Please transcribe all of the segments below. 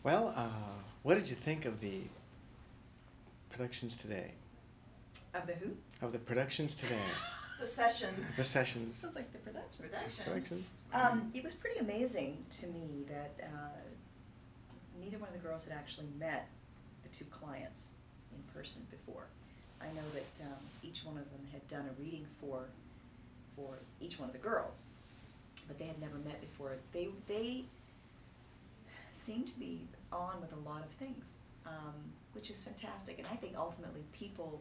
Well, what did you think of the productions today? Of the who? Of the productions today. The sessions. The sessions. Sounds like the production. Productions. It was pretty amazing to me that neither one of the girls had actually met the two clients in person before. I know that each one of them had done a reading for each one of the girls, but they had never met before. They seemed to be on with a lot of things, which is fantastic. And I think ultimately people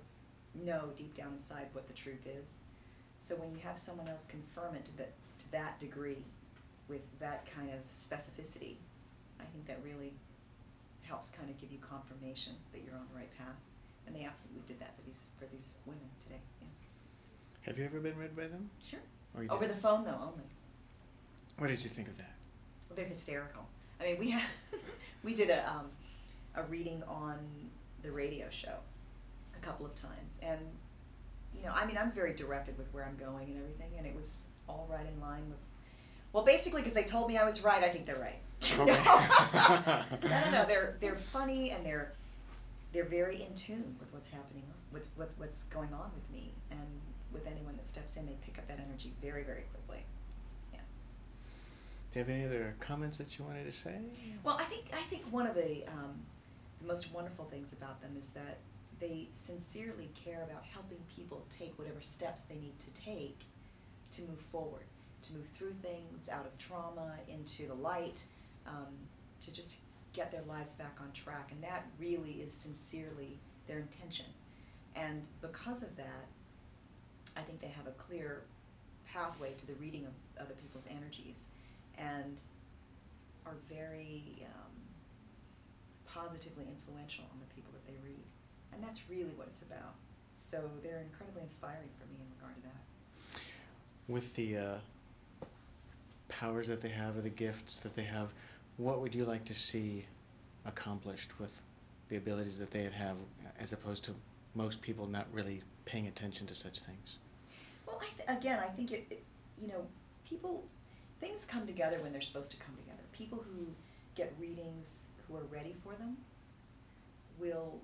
know deep down inside what the truth is. So when you have someone else confirm it to that degree, with that kind of specificity, I think that really helps kind of give you confirmation that you're on the right path. And they absolutely did that for these women today. Yeah. Have you ever been read by them? Sure. Or you Over did? the phone though only. What did you think of that? Well, they're hysterical. I mean, we did a reading on the radio show a couple of times, and you know, I mean, I'm very directed with where I'm going and everything, and it was all right in line with. Well, basically, because they told me I was right, I think they're right. Okay. No. They're funny, and they're very in tune with what's happening, with what's going on with me, and with anyone that steps in, they pick up that energy very, very quickly. Yeah. Do you have any other comments that you wanted to say? Well, I think one of the most wonderful things about them is that they sincerely care about helping people take whatever steps they need to take to move forward, to move through things, out of trauma, into the light, to just get their lives back on track. And that really is sincerely their intention. And because of that, I think they have a clear pathway to the reading of other people's energies, and are very positively influential on the people that they read. And that's really what it's about. So they're incredibly inspiring for me in regard to that. With the powers that they have, or the gifts that they have, what would you like to see accomplished with the abilities that they have, as opposed to most people not really paying attention to such things? Well, I think it you know, things come together when they're supposed to come together. People who get readings who are ready for them will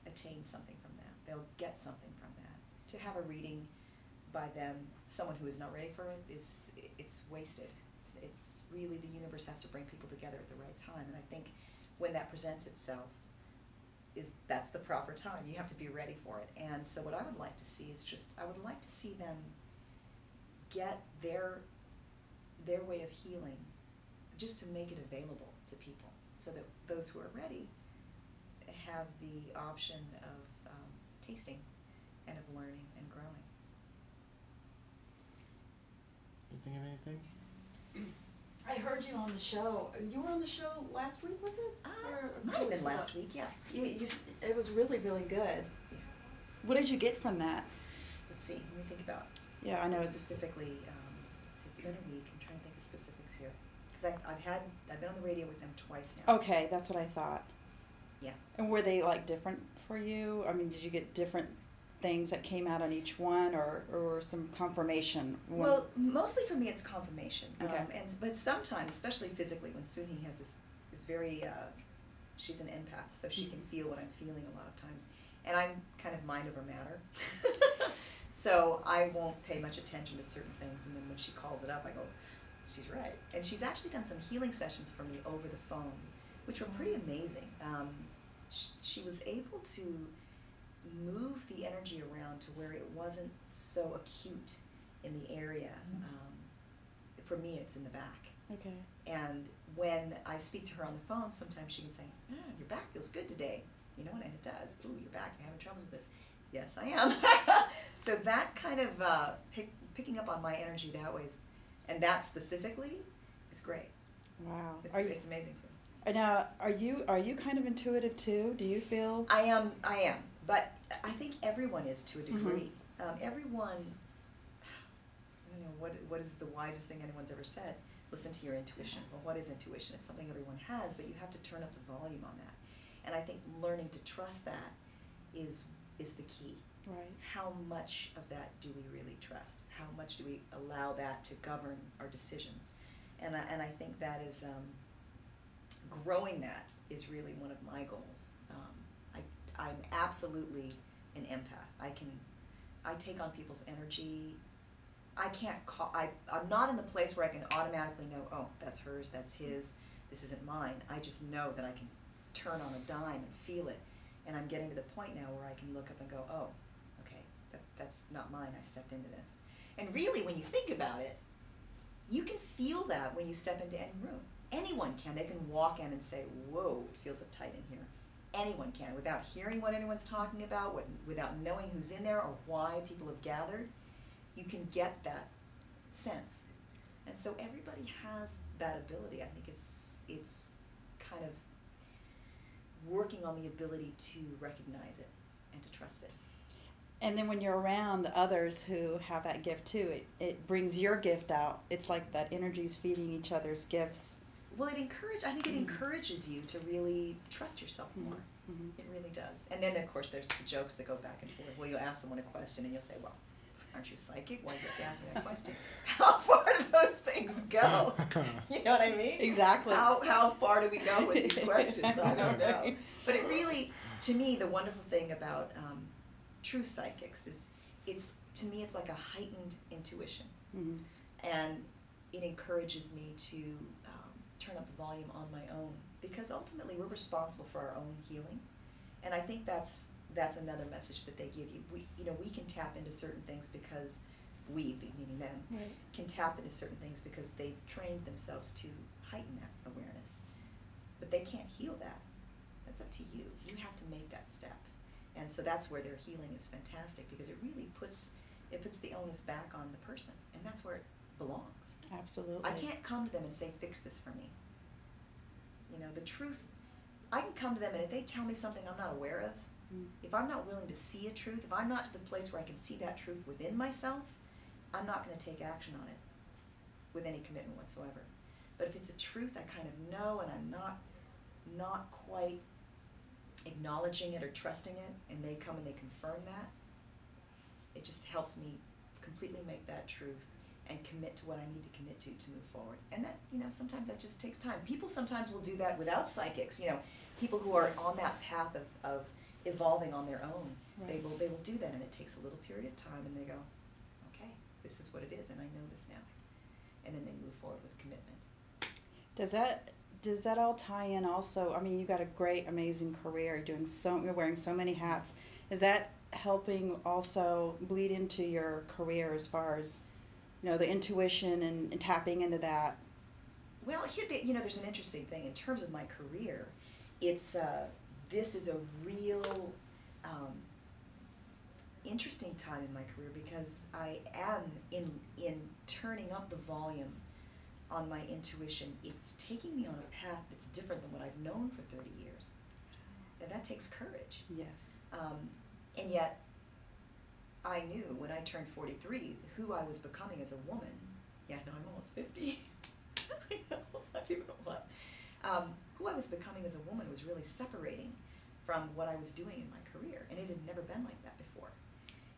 attain something from that. They'll get something from that. To have a reading by them, someone who is not ready for it, it's wasted. It's really, the universe has to bring people together at the right time. And I think when that presents itself, that's the proper time. You have to be ready for it. And so what I would like to see is I would like to see them get their way of healing, just to make it available to people, so that those who are ready have the option of tasting and of learning and growing. You think of anything? I heard you on the show. You were on the show last week, was it? Might have been last week, yeah. It was really, really good. Yeah. What did you get from that? Let's see, let me think about Yeah, I know it's specifically, it's been a week. I'm trying to think of specifics here. Because I've been on the radio with them twice now. okay. That's what I thought. Yeah. And were they like different for you? I mean, did you get different things that came out on each one, or some confirmation? Well, mostly for me it's confirmation. Okay. But sometimes, especially physically, when Sunhee has this very, she's an empath, so she can feel what I'm feeling a lot of times. And I'm kind of mind over matter. So I won't pay much attention to certain things, and then when she calls it up, I go, she's right. And she's actually done some healing sessions for me over the phone, which were pretty amazing. She was able to move the energy around to where it wasn't so acute in the area. For me, it's in the back. Okay. And when I speak to her on the phone, sometimes she can say, your back feels good today. You know, and it does. Ooh, your back, you're having trouble with this. Yes, I am. So that kind of picking up on my energy that way, and that specifically, is great. Wow. It's amazing to me. Now, are you kind of intuitive too? Do you feel? I am, but I think everyone is to a degree. Everyone, I don't know, what is the wisest thing anyone's ever said? Listen to your intuition. Well, what is intuition? It's something everyone has, but you have to turn up the volume on that. And I think learning to trust that is the key. Right. How much of that do we really trust? How much do we allow that to govern our decisions? And I think that is, growing that is really one of my goals. I'm absolutely an empath. I take on people's energy. I'm not in the place where I can automatically know, oh, that's hers, that's his, this isn't mine. I just know that I can turn on a dime and feel it. And I'm getting to the point now where I can look up and go, oh, okay, that's not mine, I stepped into this. And really, when you think about it, you can feel that when you step into any room. Anyone can. They can walk in and say, whoa, it feels uptight in here. Anyone can, without hearing what anyone's talking about, without knowing who's in there or why people have gathered. You can get that sense. And so everybody has that ability. I think it's kind of working on the ability to recognize it and to trust it. And then when you're around others who have that gift too, it brings your gift out. It's like that energy's feeding each other's gifts. Well, I think it encourages you to really trust yourself more. Mm-hmm. It really does. And then, of course, there's the jokes that go back and forth. Well, you ask someone a question and you'll say, well, aren't you psychic? Why do you have to ask me that question? How far do those things go? You know what I mean? Exactly. How far do we go with these questions? I don't know. But it really, to me, the wonderful thing about true psychics is to me it's like a heightened intuition. Mm-hmm. And it encourages me to turn up the volume on my own, because ultimately we're responsible for our own healing. And I think that's another message that they give you. We can tap into certain things because meaning them, right, can tap into certain things because they've trained themselves to heighten that awareness. But they can't heal that. That's up to you. You have to make that step. And so that's where their healing is fantastic, because it really puts the onus back on the person, and that's where it belongs. Absolutely. I can't come to them and say, fix this for me. The truth, I can come to them, and if they tell me something I'm not aware of, if I'm not willing to see a truth, if I'm not to the place where I can see that truth within myself, I'm not going to take action on it with any commitment whatsoever. But if it's a truth I kind of know and I'm not quite acknowledging it or trusting it, and they come and they confirm that, it just helps me completely make that truth and commit to what I need to commit to move forward. And that, sometimes that just takes time. People sometimes will do that without psychics. People who are on that path of evolving on their own, right, they will do that, and it takes a little period of time, and they go, okay, this is what it is, and I know this now. And then they move forward with commitment. Does that all tie in also? I mean, you've got a great, amazing career, you're wearing so many hats. Is that helping also bleed into your career as far as, the intuition and tapping into that? Well, here, there's an interesting thing. In terms of my career, it's, this is a real interesting time in my career, because I am in turning up the volume on my intuition. It's taking me on a path that's different than what I've known for 30 years. And that takes courage. Yes. And yet, I knew when I turned 43 who I was becoming as a woman. Yeah, no, I'm almost 50. I know, I don't know what. Who I was becoming as a woman was really separating from what I was doing in my career, and it had never been like that before.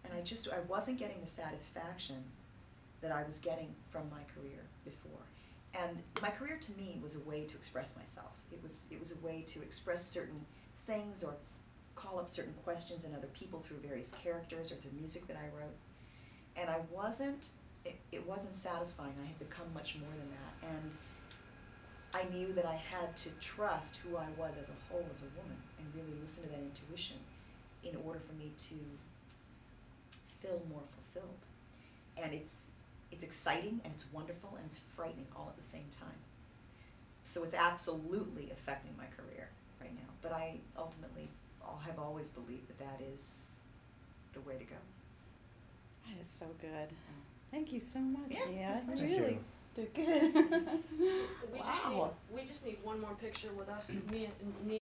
And I wasn't getting the satisfaction that I was getting from my career before. And my career, to me, was a way to express myself. It was a way to express certain things or call up certain questions in other people through various characters or through music that I wrote. And it wasn't satisfying. I had become much more than that. And I knew that I had to trust who I was as a whole, as a woman, and really listen to that intuition in order for me to feel more fulfilled. And it's exciting, and it's wonderful, and it's frightening all at the same time. So it's absolutely affecting my career right now. But I ultimately have always believed that is the way to go. That is so good. Thank you so much, Yeah, Nia. thank You you. really did good. We Wow. just need one more picture with us, me and